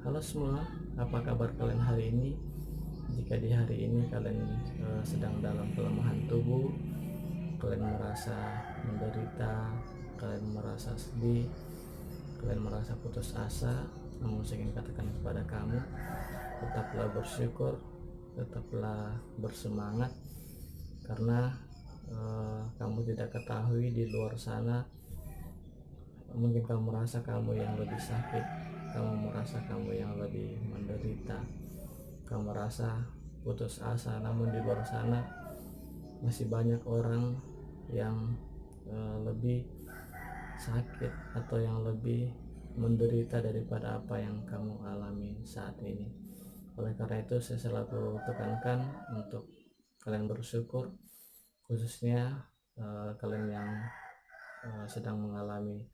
Halo semua, apa kabar kalian hari ini? Jika di hari ini kalian sedang dalam kelemahan tubuh, kalian merasa menderita, kalian merasa sedih, kalian merasa putus asa, namun saya ingin katakan kepada kamu, tetaplah bersyukur, tetaplah bersemangat, karena kamu tidak ketahui di luar sana. Mungkin kamu merasa kamu yang lebih sakit, kamu merasa kamu yang lebih menderita, kamu merasa putus asa, namun di luar sana masih banyak orang yang lebih sakit atau yang lebih menderita daripada apa yang kamu alami saat ini. Oleh karena itu saya selalu tekankan untuk kalian bersyukur, khususnya kalian yang sedang mengalami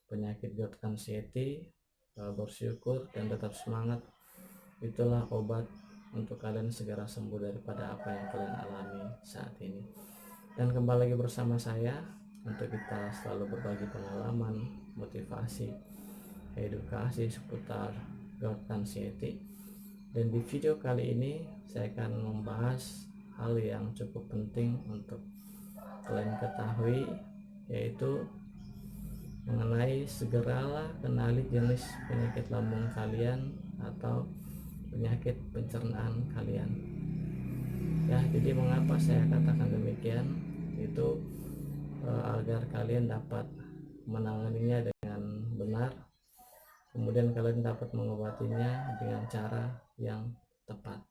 penyakit GERD anxiety. Bersyukur dan tetap semangat, itulah obat untuk kalian segera sembuh daripada apa yang kalian alami saat ini. Dan kembali lagi bersama saya untuk kita selalu berbagi pengalaman, motivasi, edukasi seputar GERD anxiety. Dan di video kali ini saya akan membahas hal yang cukup penting untuk kalian ketahui, yaitu mengenai segeralah kenali jenis penyakit lambung kalian atau penyakit pencernaan kalian. Ya, jadi mengapa saya katakan demikian? Itu agar kalian dapat menanganinya dengan benar, kemudian kalian dapat mengobatinya dengan cara yang tepat.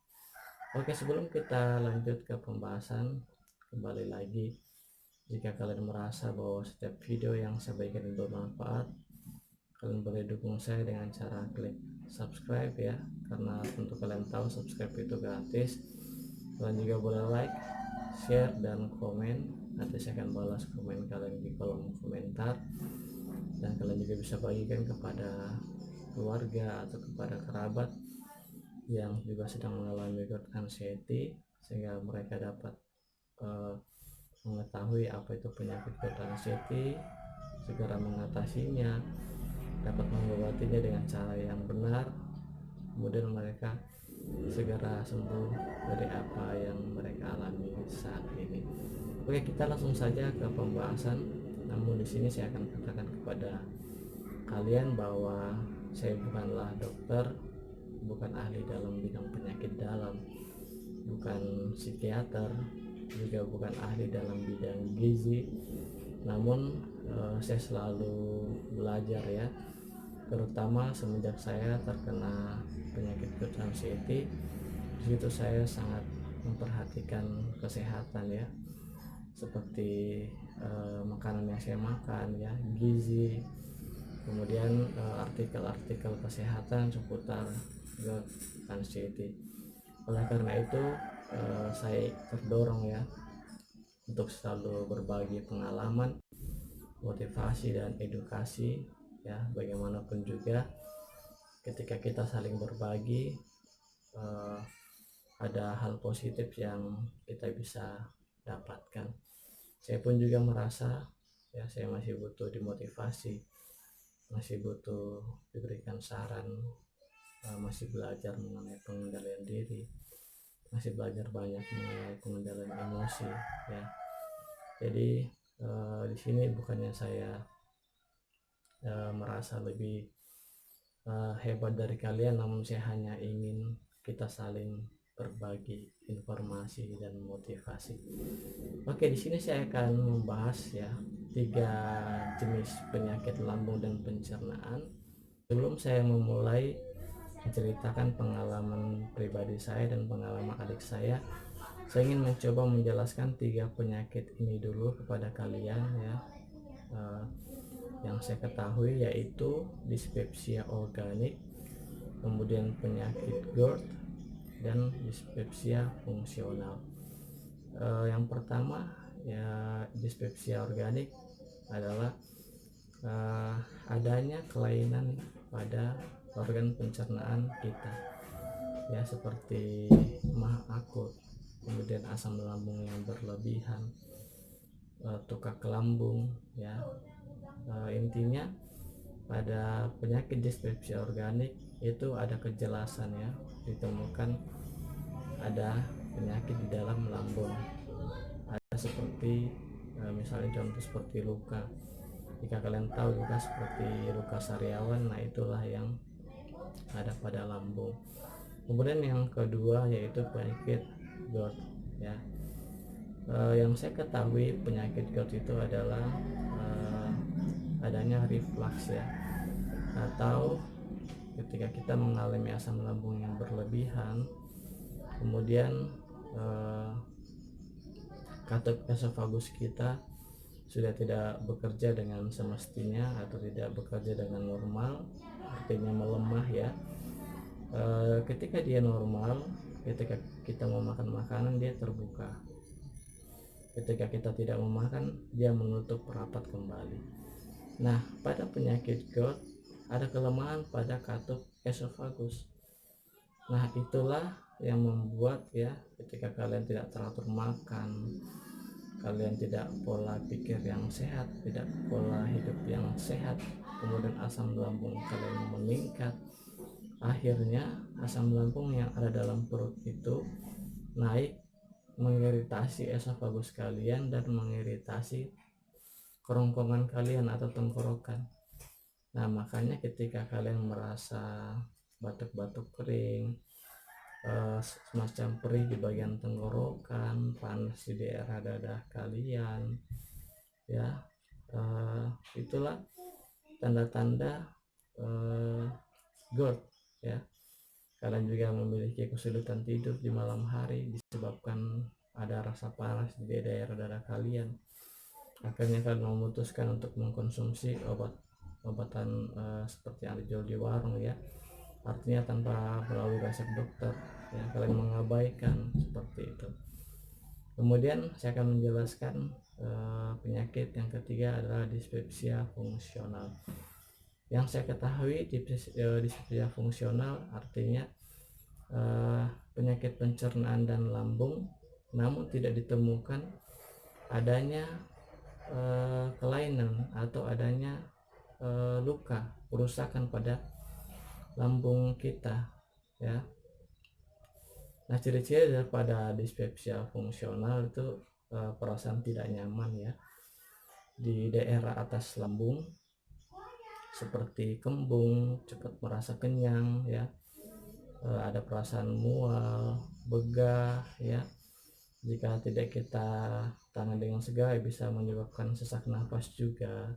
Oke, sebelum kita lanjut ke pembahasan, kembali lagi, jika kalian merasa bahwa setiap video yang saya berikan bermanfaat, kalian boleh dukung saya dengan cara klik subscribe ya, karena tentu kalian tahu subscribe itu gratis. Kalian juga boleh like, share, dan komen. Nanti saya akan balas komen kalian di kolom komentar, dan kalian juga bisa bagikan kepada keluarga atau kepada kerabat yang juga sedang mengalami GERD anxiety, sehingga mereka dapat mengetahui apa itu penyakit GERD anxiety, segera mengatasinya, dapat mengobatinya dengan cara yang benar, kemudian mereka segera sembuh dari apa yang mereka alami saat ini. Oke, kita langsung saja ke pembahasan. Namun di sini saya akan katakan kepada kalian bahwa saya bukanlah dokter, bukan ahli dalam bidang penyakit dalam, bukan psikiater, juga bukan ahli dalam bidang gizi. Namun saya selalu belajar ya, terutama semenjak saya terkena penyakit GERD anxiety. Di situ saya sangat memperhatikan kesehatan ya, seperti makanan yang saya makan ya, gizi, kemudian artikel-artikel kesehatan seputar GERD anxiety. Oleh karena itu saya terdorong ya untuk selalu berbagi pengalaman, motivasi, dan edukasi ya. Bagaimanapun juga ketika kita saling berbagi, ada hal positif yang kita bisa dapatkan. Saya pun juga merasa ya, saya masih butuh dimotivasi, masih butuh diberikan saran, masih belajar mengenai pengendalian diri, masih belajar banyak mengenai pengendalian emosi ya. Jadi di sini bukannya saya merasa lebih hebat dari kalian, namun saya hanya ingin kita saling berbagi informasi dan motivasi. Oke, di sini saya akan membahas ya 3 jenis penyakit lambung dan pencernaan. Sebelum saya memulai menceritakan pengalaman pribadi saya dan pengalaman adik saya ingin mencoba menjelaskan 3 penyakit ini dulu kepada kalian ya. Yang saya ketahui yaitu dispepsia organik, kemudian penyakit GERD, dan dispepsia fungsional. Yang pertama ya, dispepsia organik adalah adanya kelainan pada organ pencernaan kita ya, seperti mah akut, kemudian asam lambung yang berlebihan, tukak lambung ya. Intinya pada penyakit dispepsia organik itu ada kejelasan ya, ditemukan ada penyakit di dalam lambung, ada seperti misalnya contoh seperti luka, jika kalian tahu luka seperti luka sariawan, nah itulah yang ada pada lambung. Kemudian yang kedua yaitu penyakit GERD ya. Yang saya ketahui penyakit GERD itu adalah adanya reflux ya, atau ketika kita mengalami asam lambung yang berlebihan, kemudian katup esofagus kita sudah tidak bekerja dengan semestinya atau tidak bekerja dengan normal, artinya melemah ya. Ketika dia normal, ketika kita mau makan makanan dia terbuka, ketika kita tidak mau makan dia menutup rapat kembali. Nah, pada penyakit GERD ada kelemahan pada katup esofagus. Nah, itulah yang membuat ya, ketika kalian tidak teratur makan, kalian tidak pola pikir yang sehat, tidak pola hidup yang sehat, kemudian asam lambung kalian meningkat, akhirnya asam lambung yang ada dalam perut itu naik, mengiritasi esofagus kalian dan mengiritasi kerongkongan kalian atau tenggorokan. Nah, makanya ketika kalian merasa batuk-batuk kering, semacam perih di bagian tenggorokan, panas di daerah dada kalian ya, itulah tanda-tanda GERD ya. Kalian juga memiliki kesulitan tidur di malam hari disebabkan ada rasa panas di daerah dada kalian. Akhirnya kalian memutuskan untuk mengkonsumsi obatan seperti antidiol di warung ya, artinya tanpa melalui resep dokter ya, kalian mengabaikan seperti itu. Kemudian saya akan menjelaskan penyakit yang ketiga adalah dispepsia fungsional. Yang saya ketahui dispepsia fungsional artinya penyakit pencernaan dan lambung, namun tidak ditemukan adanya kelainan atau adanya luka, kerusakan pada lambung kita ya. Nah, ciri-ciri daripada dispepsia fungsional itu perasaan tidak nyaman ya di daerah atas lambung, seperti kembung, cepat merasa kenyang ya, ada perasaan mual, begah ya. Jika tidak kita tangani dengan segera bisa menyebabkan sesak nafas juga,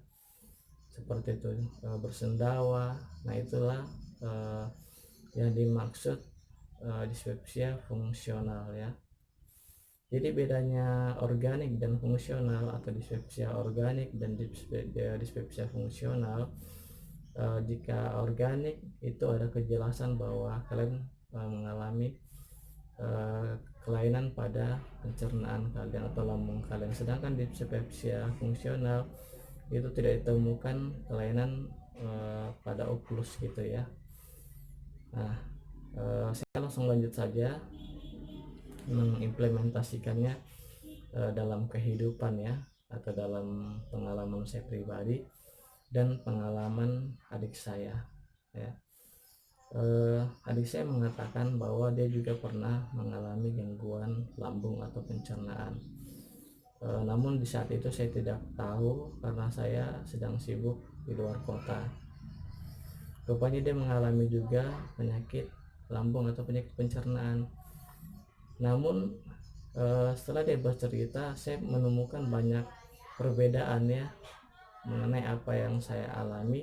seperti itu, bersendawa. Nah, itulah yang dimaksud dispepsia fungsional ya. Jadi bedanya organik dan fungsional atau dispepsia organik dan dispepsia fungsional, jika organik itu ada kejelasan bahwa kalian mengalami kelainan pada pencernaan kalian atau lambung kalian, sedangkan dispepsia fungsional itu tidak ditemukan kelainan pada okulus gitu ya. Nah, saya langsung lanjut saja mengimplementasikannya dalam kehidupan ya, atau dalam pengalaman saya pribadi dan pengalaman adik saya ya. Adik saya mengatakan bahwa dia juga pernah mengalami gangguan lambung atau pencernaan. Namun di saat itu saya tidak tahu karena saya sedang sibuk di luar kota. Rupanya dia mengalami juga penyakit lambung atau penyakit pencernaan. Namun setelah dia bercerita, saya menemukan banyak perbedaan ya mengenai apa yang saya alami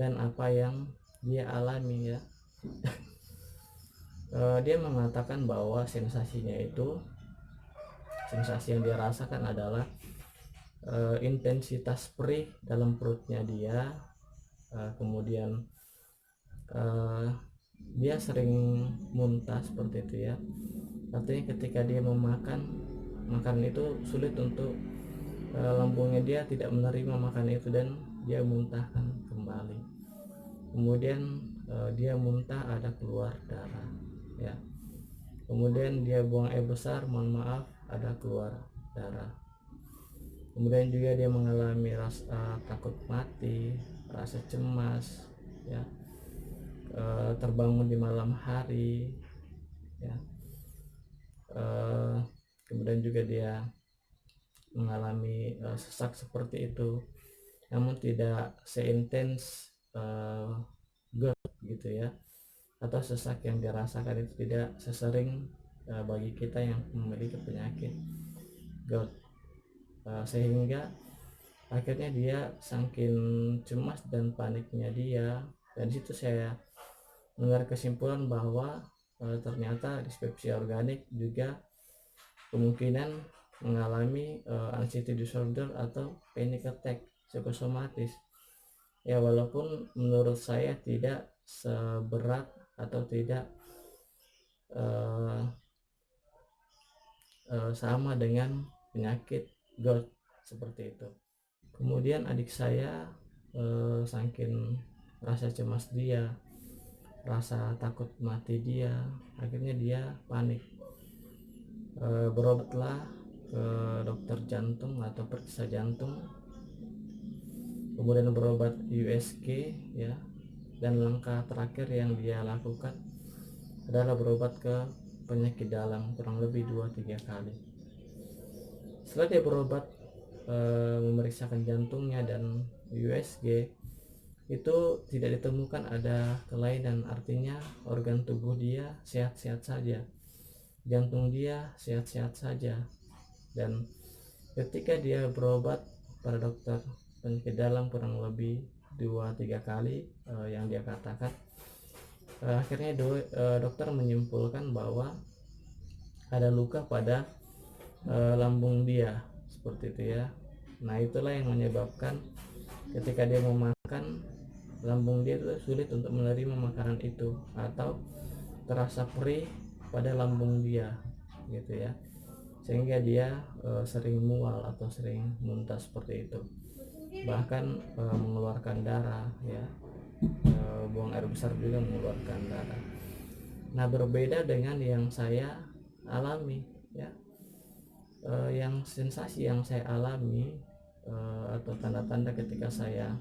dan apa yang dia alami ya. Dia mengatakan bahwa sensasi yang dia rasakan adalah intensitas perih dalam perutnya dia, kemudian dia sering muntah seperti itu ya. Artinya ketika dia memakan makanan itu sulit untuk lambungnya dia tidak menerima makanan itu dan dia muntahkan kembali. Kemudian dia muntah ada keluar darah ya. Kemudian dia buang air besar, mohon maaf, ada keluar darah. Kemudian juga dia mengalami rasa takut mati, rasa cemas, ya, terbangun di malam hari, ya, kemudian juga dia mengalami sesak seperti itu, namun tidak seintens GERD gitu ya, atau sesak yang dirasakan itu tidak sesering bagi kita yang memiliki penyakit GERD, sehingga akhirnya dia saking cemas dan paniknya dia, dan situ saya mendengar kesimpulan bahwa ternyata dispepsia organik juga kemungkinan mengalami anxiety disorder atau panic attack psikosomatis. Ya, walaupun menurut saya tidak seberat atau tidak sama dengan penyakit GERD seperti itu. Kemudian adik saya saking rasa cemas dia, rasa takut mati dia, akhirnya dia panik. Berobatlah ke dokter jantung atau periksa jantung, kemudian berobat USG ya, dan langkah terakhir yang dia lakukan adalah berobat ke penyakit dalam kurang lebih 2-3 kali. Setelah dia berobat, memeriksakan jantungnya dan USG, itu tidak ditemukan ada kelainan, artinya organ tubuh dia sehat-sehat saja, jantung dia sehat-sehat saja. Dan ketika dia berobat pada dokter penyakit dalam kurang lebih 2-3 kali yang dia katakan, akhirnya dokter menyimpulkan bahwa ada luka pada lambung dia seperti itu ya. Nah, itulah yang menyebabkan ketika dia mau makan, lambung dia itu sulit untuk menerima makanan itu, atau terasa perih pada lambung dia gitu ya, sehingga dia sering mual atau sering muntah seperti itu, bahkan mengeluarkan darah ya, buang air besar juga mengeluarkan darah. Nah, berbeda dengan yang saya alami ya, yang sensasi yang saya alami atau tanda-tanda ketika saya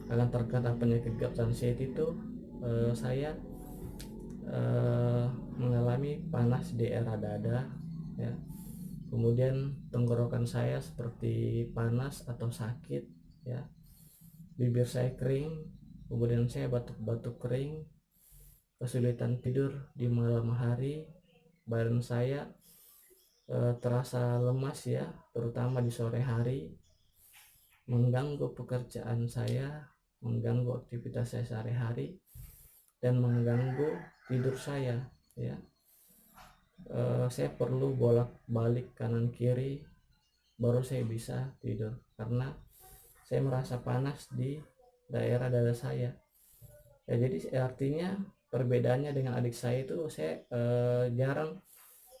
akan terkena penyakit GERD anxiety itu, saya mengalami panas di daerah dada ya, kemudian tenggorokan saya seperti panas atau sakit ya, bibir saya kering, kemudian saya batuk-batuk kering, kesulitan tidur di malam hari, badan saya terasa lemas ya, terutama di sore hari, mengganggu pekerjaan saya, mengganggu aktivitas saya sehari-hari, dan mengganggu tidur saya ya. Saya perlu bolak-balik kanan kiri baru saya bisa tidur, karena saya merasa panas di daerah dada saya ya. Jadi artinya perbedaannya dengan adik saya itu, saya jarang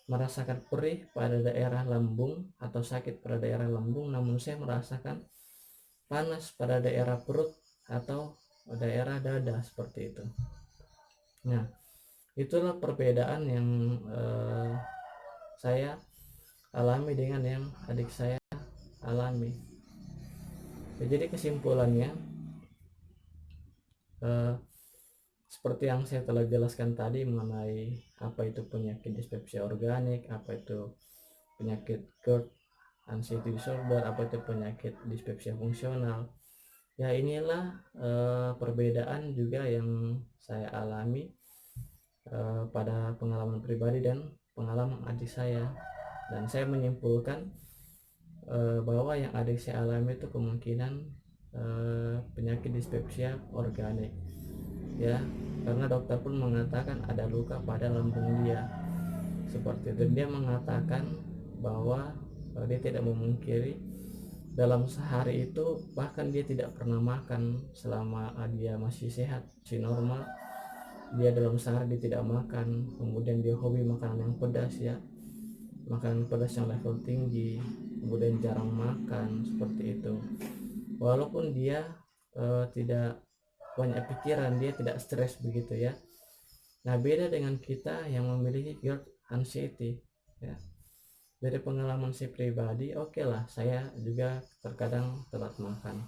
merasakan perih pada daerah lambung atau sakit pada daerah lambung, namun saya merasakan panas pada daerah perut atau daerah dada seperti itu. Nah, itulah perbedaan yang saya alami dengan yang adik saya alami. Jadi kesimpulannya, seperti yang saya telah jelaskan tadi mengenai apa itu penyakit dispepsia organik, apa itu penyakit GERD anxiety disorder, apa itu penyakit dispepsia fungsional. Ya, inilah perbedaan juga yang saya alami pada pengalaman pribadi dan pengalaman adik saya, dan saya menyimpulkan bahwa yang adik saya alami itu kemungkinan penyakit dispepsia organik ya, karena dokter pun mengatakan ada luka pada lambung dia seperti itu. Dia mengatakan bahwa dia tidak memungkiri dalam sehari itu bahkan dia tidak pernah makan selama dia masih sehat, masih normal. Dia dalam sehari dia tidak makan, kemudian dia hobi makanan yang pedas ya, makanan pedas yang level tinggi, kemudian jarang makan seperti itu. Walaupun dia tidak banyak pikiran, dia tidak stres begitu ya. Nah, beda dengan kita yang memiliki GERD anxiety ya. Dari pengalaman saya pribadi, oke lah, saya juga terkadang telat makan,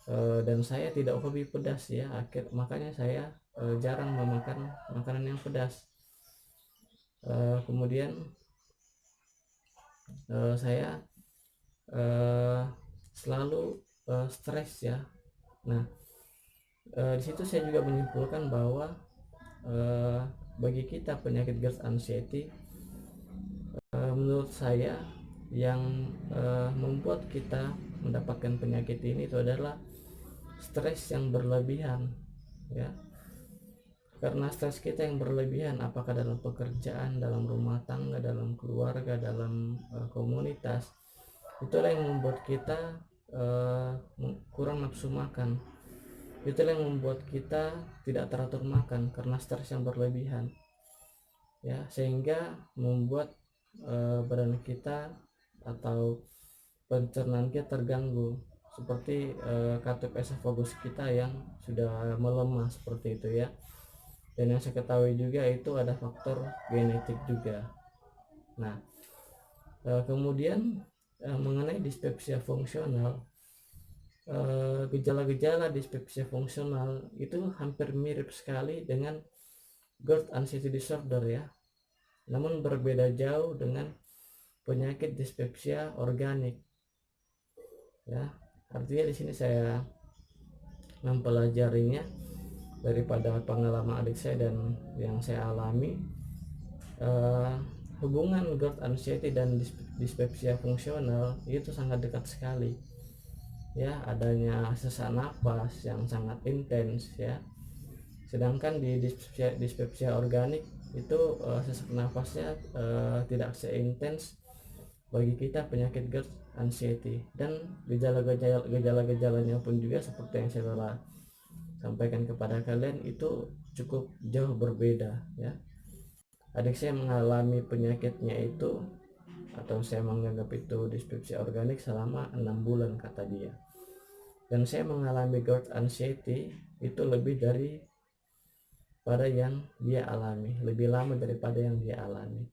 Dan saya tidak hobi pedas ya, makanya saya jarang memakan makanan yang pedas. Kemudian saya selalu stres ya. Nah, di situ saya juga menyimpulkan bahwa eh, bagi kita penyakit GERD anxiety, menurut saya yang membuat kita mendapatkan penyakit ini itu adalah stres yang berlebihan ya. Karena stres kita yang berlebihan, apakah dalam pekerjaan, dalam rumah tangga, dalam keluarga, dalam komunitas, itulah yang membuat kita kurang nafsu makan. Itulah yang membuat kita tidak teratur makan karena stres yang berlebihan ya, sehingga membuat badan kita atau pencernaan kita terganggu, seperti katup esofagus kita yang sudah melemah seperti itu ya. Dan yang saya ketahui juga itu ada faktor genetik juga. Nah, kemudian mengenai dispepsia fungsional, gejala-gejala dispepsia fungsional itu hampir mirip sekali dengan GERD anxiety disorder ya, namun berbeda jauh dengan penyakit dispepsia organik ya. Artinya di sini saya mempelajarinya daripada pengalaman adik saya dan yang saya alami. Hubungan GERD anxiety dan dispepsia fungsional itu sangat dekat sekali ya, adanya sesak napas yang sangat intens ya. Sedangkan di dispepsia organik itu sesak nafasnya tidak seintens bagi kita penyakit GERD anxiety, dan gejala-gejalanya pun juga seperti yang saya telah sampaikan kepada kalian itu cukup jauh berbeda ya. Adik saya mengalami penyakitnya itu, atau saya menganggap itu dispepsia organik, selama 6 bulan kata dia. Dan saya mengalami GERD anxiety itu lebih dari pada yang dia alami, lebih lama daripada yang dia alami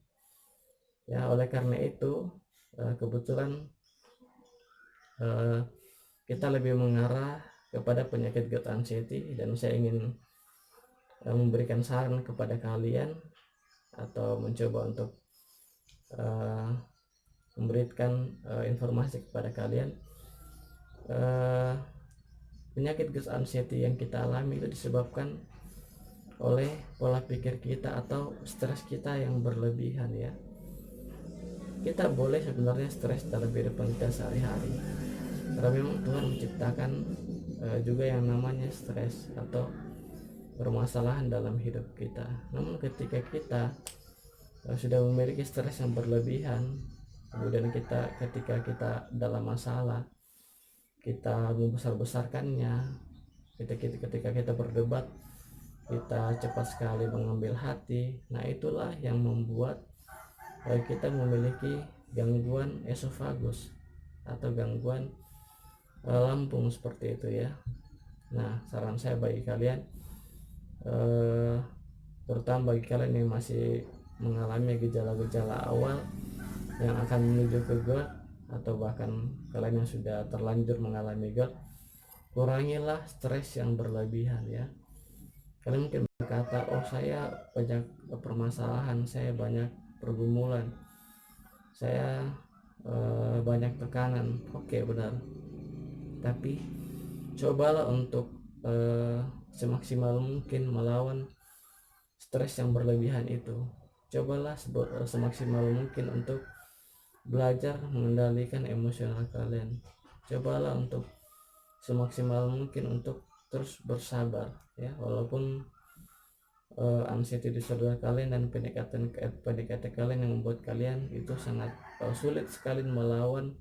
ya. Oleh karena itu kebetulan kita lebih mengarah kepada penyakit GERD anxiety, dan saya ingin memberikan saran kepada kalian atau mencoba untuk memberikan informasi kepada kalian. Penyakit GERD anxiety yang kita alami itu disebabkan oleh pola pikir kita atau stres kita yang berlebihan ya. Kita boleh sebenarnya stres dalam kehidupan kita sehari-hari, karena memang Tuhan menciptakan juga yang namanya stres atau permasalahan dalam hidup kita. Namun ketika kita sudah memiliki stres yang berlebihan, kemudian ketika kita dalam masalah, kita membesar-besarkannya, ketika kita berdebat, kita cepat sekali mengambil hati. Nah, itulah yang membuat kita memiliki gangguan esofagus atau gangguan lambung seperti itu ya. Nah, saran saya bagi kalian, terutama bagi kalian yang masih mengalami gejala-gejala awal yang akan menuju ke GERD, atau bahkan kalian yang sudah terlanjur mengalami GERD, kurangilah stres yang berlebihan ya. Kalian mungkin berkata, oh saya banyak permasalahan, saya banyak pergumulan, saya banyak tekanan. Oke, benar, tapi cobalah untuk semaksimal mungkin melawan stres yang berlebihan itu. Cobalah semaksimal mungkin untuk belajar mengendalikan emosional kalian. Cobalah untuk semaksimal mungkin untuk terus bersabar ya, walaupun anxiety disorder kalian dan PDKT kalian yang membuat kalian itu sangat sulit sekali melawan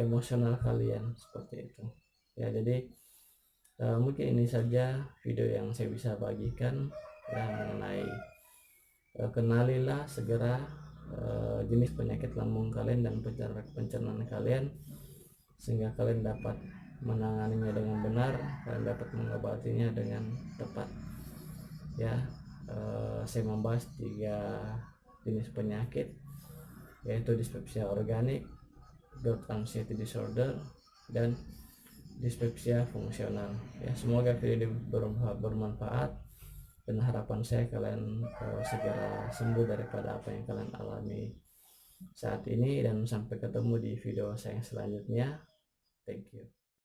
emosional kalian seperti itu ya. Jadi mungkin ini saja video yang saya bisa bagikan ya, mengenai kenalilah segera jenis penyakit lambung kalian dan pencernaan kalian, sehingga kalian dapat menanganinya dengan benar, kalian dapat mengobatinya dengan tepat ya. Saya membahas 3 jenis penyakit, yaitu dispepsia organik, GERD anxiety disorder, dan dispepsia fungsional. Ya, semoga video ini bermanfaat, dan harapan saya kalian segera sembuh daripada apa yang kalian alami saat ini, dan sampai ketemu di video saya yang selanjutnya. Thank you.